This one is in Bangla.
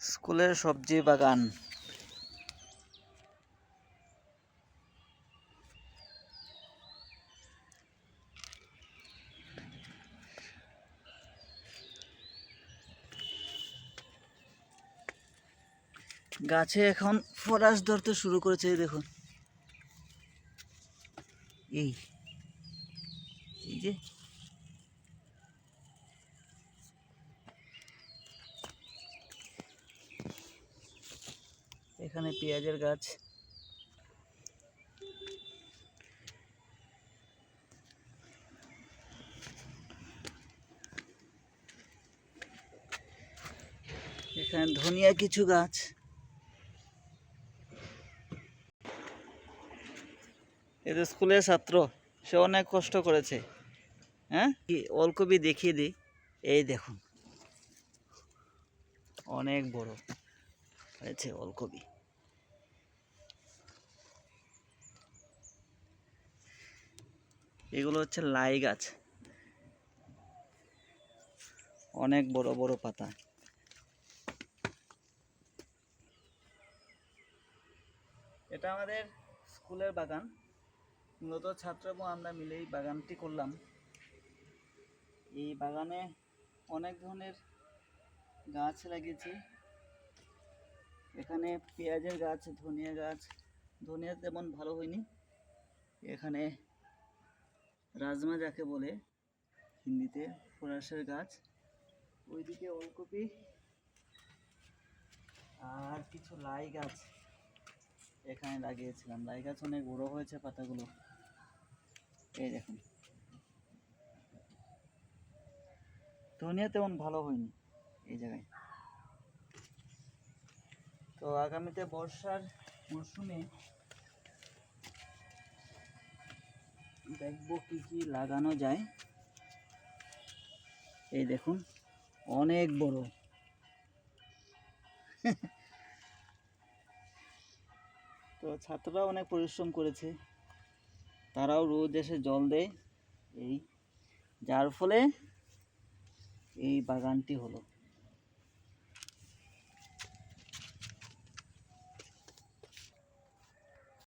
স্কুলের সবজি বাগান। গাছে এখন ফরাস ধরতে শুরু করেছে, এই দেখুন। এই এই যে এখানে পেঁয়াজের গাছ। এখানে ধনিয়া কিছু গাছ। এই যে স্কুলের ছাত্র, সে অনেক কষ্ট করেছে। হ্যাঁ, ওলকপি দেখিয়ে দিই। এই দেখুন, অনেক বড় হয়েছে ওলকপি। এগুলো হচ্ছে লাই গাছ, অনেক বড় বড় পাতা। এটা আমাদের স্কুলের বাগান। মূলত ছাত্র এবং আমরা মিলেই বাগানটি করলাম। এই বাগানে অনেক ধরনের গাছ লাগিয়েছি। এখানে পেঁয়াজের গাছ, ধনিয়া গাছ। ধনিয়া তেমন ভালো হয়নি। এখানে রাজমা যাকে বলে হিন্দিতে, ফরাসের গাছ। ওইদিকে ওলকপি আর কিছু লাই গাছ এখানে লাগিয়েছিলাম। লাই গাছ অনেক বড় হয়েছে, পাতাগুলো এই দেখুন। ধনিয়া তেমন ভালো হয়নি এই জায়গায়। তো আগামীতে বর্ষার মরশুমে দেখবো কি কি লাগানো যায়। এই দেখুন, অনেক বড়। তো ছাত্ররা অনেক পরিশ্রম করেছে, তারাও রোজ এসে জল দেয়, এই যার ফলে এই বাগানটি হলো।